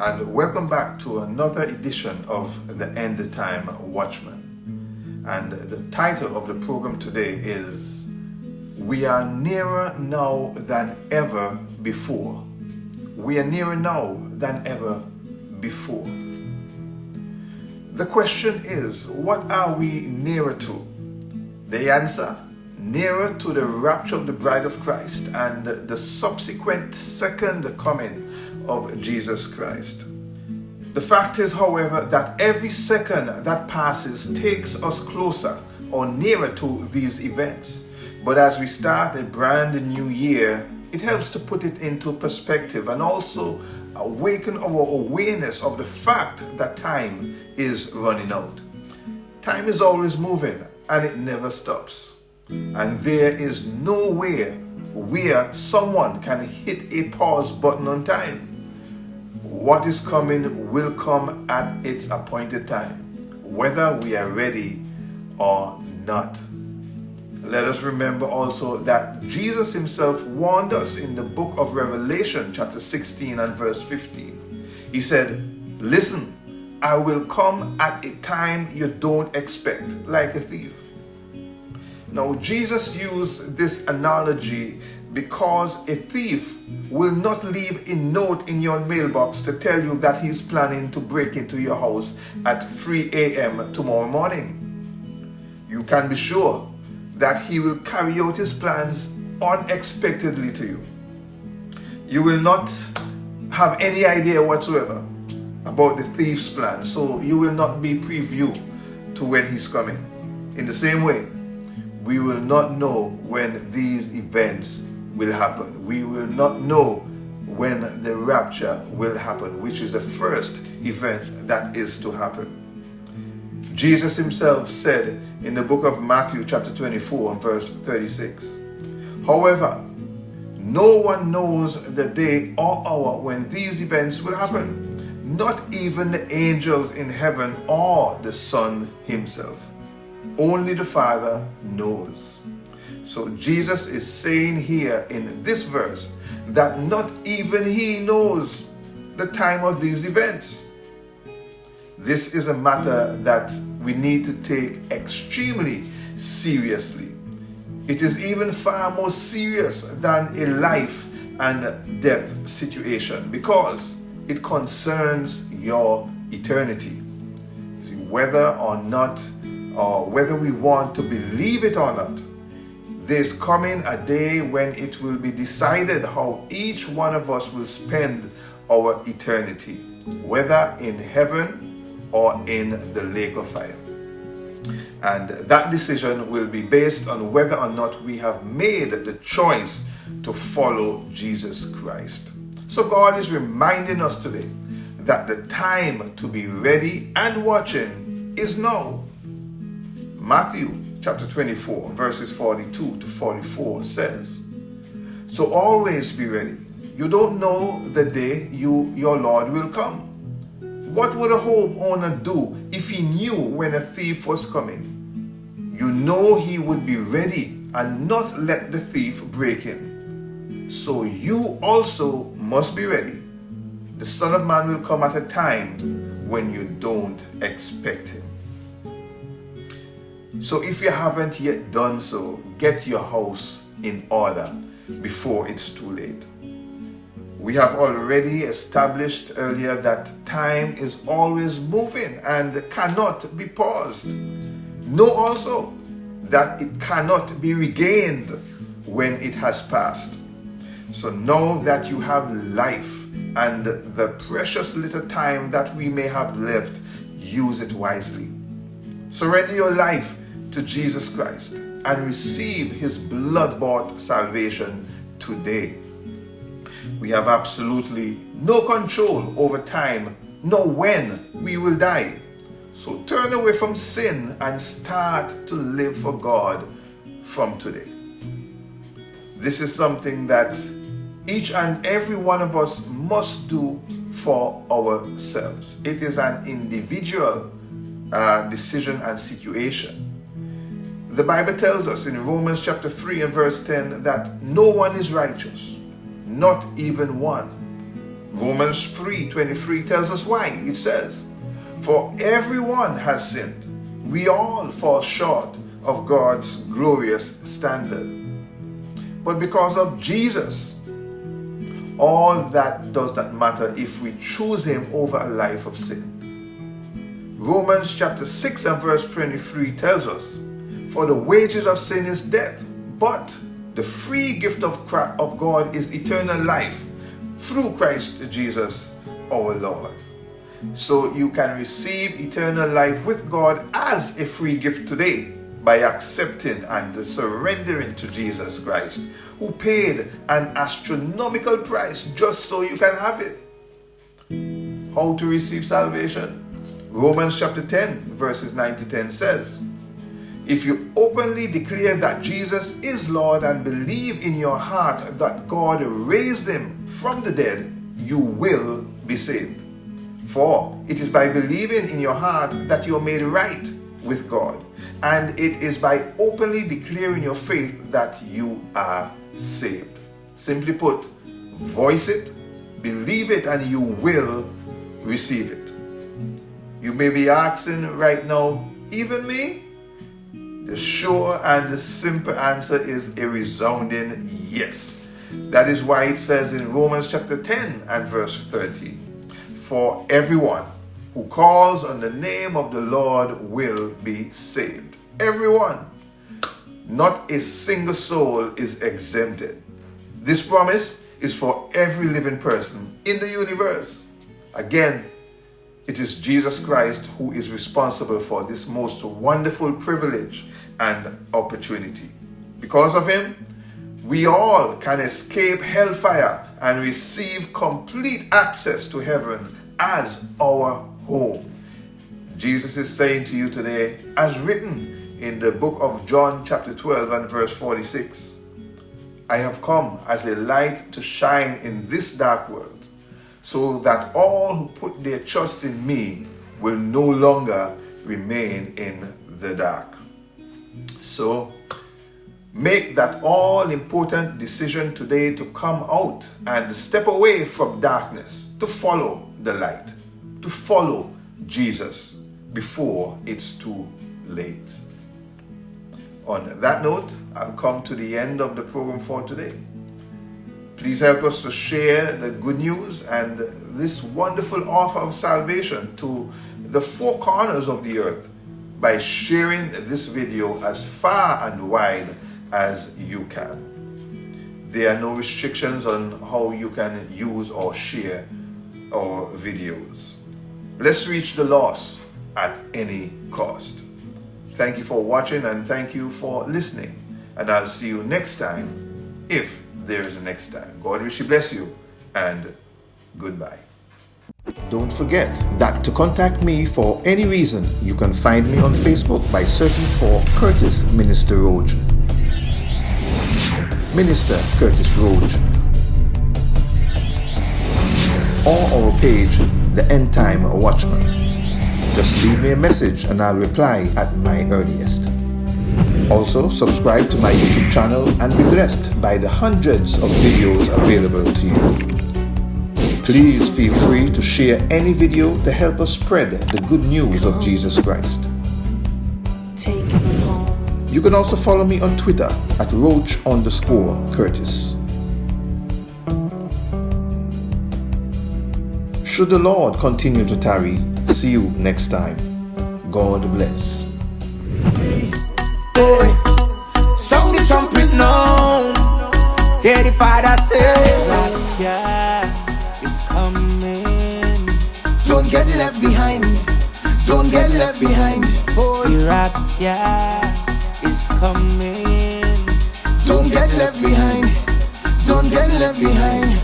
and welcome back to another edition of the End Time Watchman. And the title of the program today is We Are Nearer Now Than Ever Before. We are nearer now than ever before. The question is, what are we nearer to? The answer, nearer to the rapture of the bride of Christ and the subsequent second coming of Jesus Christ. The fact is, however, that every second that passes takes us closer or nearer to these events. But as we start a brand new year, it helps to put it into perspective and also awaken our awareness of the fact that time is running out. Time is always moving and it never stops. And there is nowhere where someone can hit a pause button on time. What is coming will come at its appointed time, whether we are ready or not. Let us remember also that Jesus himself warned us in the book of Revelation, chapter 16 and verse 15. He said, "Listen, I will come at a time you don't expect, like a thief." Now, Jesus used this analogy because a thief will not leave a note in your mailbox to tell you that he's planning to break into your house at 3 a.m. tomorrow morning. You can be sure that he will carry out his plans unexpectedly to you. You will not have any idea whatsoever about the thief's plan, so you will not be privy to when he's coming. In the same way, we will not know when these events will happen. We will not know when the rapture will happen, which is the first event that is to happen. Jesus himself said in the book of Matthew chapter 24 and verse 36, "However, no one knows the day or hour when these events will happen, not even the angels in heaven or the Son himself. Only the Father knows." So Jesus is saying here in this verse that not even he knows the time of these events. This is a matter that we need to take extremely seriously. It is even far more serious than a life and death situation because it concerns your eternity. See, whether we want to believe it or not, there's coming a day when it will be decided how each one of us will spend our eternity, whether in heaven or in the lake of fire. And that decision will be based on whether or not we have made the choice to follow Jesus Christ. So God is reminding us today that the time to be ready and watching is now. Matthew chapter 24 verses 42 to 44 says, "So always be ready. You don't know the day your Lord will come. What would a homeowner do if he knew when a thief was coming? You know he would be ready and not let the thief break in. So you also must be ready. The Son of Man will come at a time when you don't expect him." So if you haven't yet done so, get your house in order before it's too late. We have already established earlier that time is always moving and cannot be paused. Know also that it cannot be regained when it has passed. So know that you have life and the precious little time that we may have left, use it wisely. Surrender your life to Jesus Christ and receive his blood-bought salvation today. We have absolutely no control over time, nor when we will die. So turn away from sin and start to live for God from today. This is something that each and every one of us must do for ourselves. It is an individual decision and situation. The Bible tells us in Romans chapter 3 and verse 10 that no one is righteous, not even one. Romans 3:23 tells us why. It says, "For everyone has sinned. We all fall short of God's glorious standard. But because of Jesus, all that does not matter if we choose him over a life of sin." Romans chapter 6 and verse 23 tells us, "For the wages of sin is death, but the free gift of God is eternal life through Christ Jesus our Lord." So you can receive eternal life with God as a free gift today by accepting and surrendering to Jesus Christ, who paid an astronomical price just so you can have it. How to receive salvation? Romans chapter 10 verses 9 to 10 says, "If you openly declare that Jesus is Lord and believe in your heart that God raised him from the dead, you will be saved. For it is by believing in your heart that you are made right with God, and it is by openly declaring your faith that you are saved." Simply put, voice it, believe it, and you will receive it. You may be asking right now, even me? The sure and the simple answer is a resounding yes. That is why it says in Romans chapter 10 and verse 30, "For everyone who calls on the name of the Lord will be saved." Everyone. Not a single soul is exempted. This promise is for every living person in the universe. Again, it is Jesus Christ who is responsible for this most wonderful privilege and opportunity. Because of him, we all can escape hellfire and receive complete access to heaven as our home. Jesus is saying to you today, as written in the book of John chapter 12 and verse 46, "I have come as a light to shine in this dark world, so that all who put their trust in me will no longer remain in the dark." So, make that all-important decision today to come out and step away from darkness, to follow the light, to follow Jesus before it's too late. On that note, I'll come to the end of the program for today. Please help us to share the good news and this wonderful offer of salvation to the four corners of the earth by sharing this video as far and wide as you can. There are no restrictions on how you can use or share our videos. Let's reach the lost at any cost. Thank you for watching and thank you for listening. And I'll see you next time, if there is a next time. God richly bless you and goodbye. Don't forget that to contact me for any reason, you can find me on Facebook by searching for Curtis Minister Roach. Minister Curtis Roach. Or our page, The End Time Watchman. Just leave me a message and I'll reply at my earliest. Also, subscribe to my YouTube channel and be blessed by the hundreds of videos available to you. Please feel free to share any video to help us spread the good news of Jesus Christ. You can also follow me on Twitter at Roach_Curtis. Should the Lord continue to tarry, see you next time. God bless. Hey, sound the trumpet now. Hear the Father say, rapture is coming. Don't get left behind. Don't get left behind. Oh, the rapture is coming. Don't get left behind. Don't get left behind.